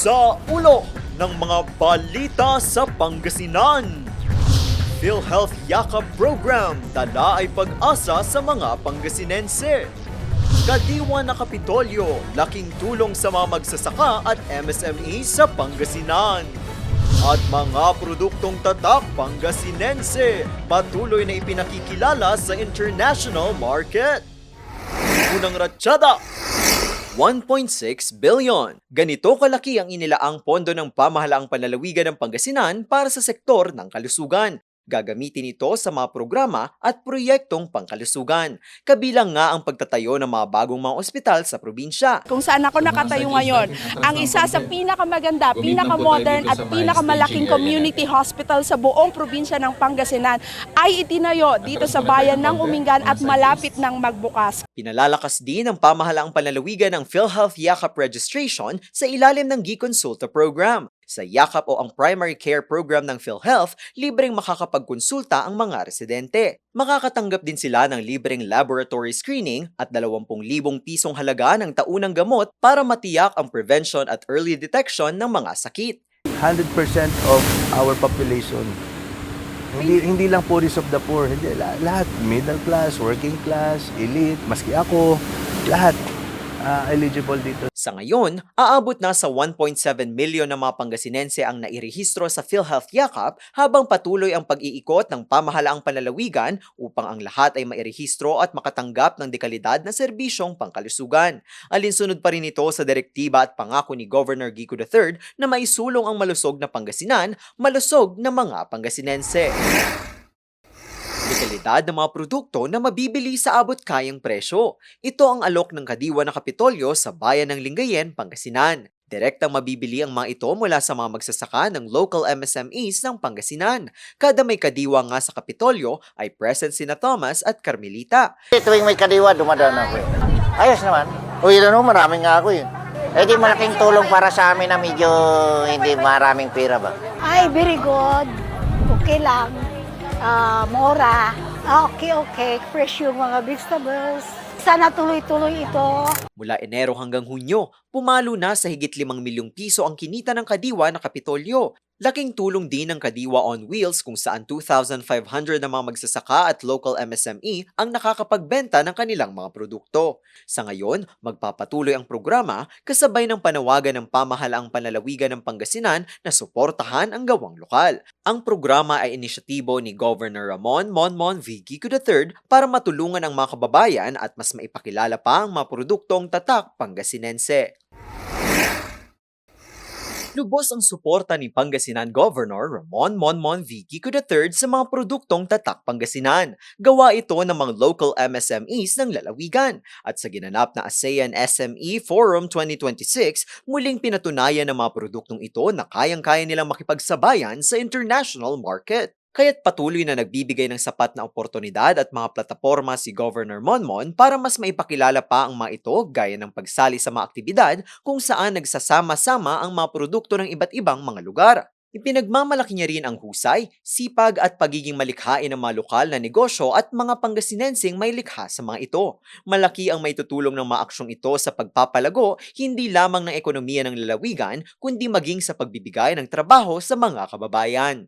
Sa ulo ng mga balita sa Pangasinan. PhilHealth Yakap Program, dala ay pag-asa sa mga Pangasinense. Kadiwa na Kapitolyo, laking tulong sa mga magsasaka at MSME sa Pangasinan. At mga produktong tatak Pangasinense, patuloy na ipinakikilala sa international market. Unang ratsyada, 1.6 billion. Ganito kalaki ang inilaang pondo ng pamahalaang panlalawigan ng Pangasinan para sa sektor ng kalusugan. Gagamitin ito sa mga programa at proyektong pangkalusugan. Kabilang nga ang pagtatayo ng mga bagong mga ospital sa probinsya. Kung saan ako nakatayo ngayon, ang isa sa pinakamaganda, pinakamodern at pinakamalaking community hospital sa buong probinsya ng Pangasinan ay itinayo dito sa bayan ng Umingan at malapit ng magbukas. Pinalalakas din ang pamahalaang panlalawigan ng PhilHealth Yakap registration sa ilalim ng GConsulta program. Sa Yakap o ang Primary Care Program ng PhilHealth, libreng makakapagkonsulta ang mga residente. Makakatanggap din sila ng libreng laboratory screening at 20,000 pisong halaga ng taunang gamot para matiyak ang prevention at early detection ng mga sakit. 100% of our population, hindi lang poorest of the poor, hindi, lahat, middle class, working class, elite, maski ako, lahat eligible dito. Sa ngayon, aabot na sa 1.7 million na mga Pangasinense ang nairehistro sa PhilHealth Yakap habang patuloy ang pag-iikot ng pamahalaang panlalawigan upang ang lahat ay mairehistro at makatanggap ng dekalidad na serbisyong pangkalusugan. Alinsunod pa rin ito sa direktiba at pangako ni Governor Gico III na maisulong ang malusog na Pangasinan, malusog na mga Pangasinense. Dekalidad ng mga produkto na mabibili sa abot-kayang presyo. Ito ang alok ng Kadiwa na Kapitolyo sa bayan ng Lingayen, Pangasinan. Direktang mabibili ang mga ito mula sa mga magsasaka ng local MSMEs ng Pangasinan. Kada may kadiwa nga sa Kapitolyo ay present sina Thomas at Carmelita. Tuwing may kadiwa, dumadaan ako eh. Ayos naman. Uy, maraming nga ako eh. Eh di malaking tulong para sa amin na medyo hindi maraming pera ba? Ay, very good. Okay lang. Mora. Okay. Fresh yung mga vegetables. Sana tuloy-tuloy ito. Mula Enero hanggang Hunyo, pumalo na sa higit 5 milyong piso ang kinita ng Kadiwa na Kapitolyo. Laking tulong din ng Kadiwa on Wheels kung saan 2,500 na mga magsasaka at local MSME ang nakakapagbenta ng kanilang mga produkto. Sa ngayon, magpapatuloy ang programa kasabay ng panawagan ng pamahalaang panlalawigan ng Pangasinan na suportahan ang gawang lokal. Ang programa ay inisyatibo ni Governor Ramon Monmon V. Gico III para matulungan ang mga kababayan at mas maipakilala pa ang mga produktong tatak Pangasinense. Lubos ang suporta ni Pangasinan Governor Ramon Monmon V. Gico III sa mga produktong tatak Pangasinan. Gawa ito ng mga local MSMEs ng lalawigan. At sa ginanap na ASEAN SME Forum 2026, muling pinatunayan ng mga produktong ito na kayang-kaya nilang makipagsabayan sa international market. Kaya't patuloy na nagbibigay ng sapat na oportunidad at mga plataporma si Governor Monmon para mas maipakilala pa ang mga ito gaya ng pagsali sa mga aktibidad kung saan nagsasama-sama ang mga produkto ng iba't ibang mga lugar. Ipinagmamalaki niya rin ang husay, sipag at pagiging malikhain ng mga lokal na negosyo at mga Pangasinenseng may likha sa mga ito. Malaki ang maitutulong ng mga aksyong ito sa pagpapalago hindi lamang ng ekonomiya ng lalawigan kundi maging sa pagbibigay ng trabaho sa mga kababayan.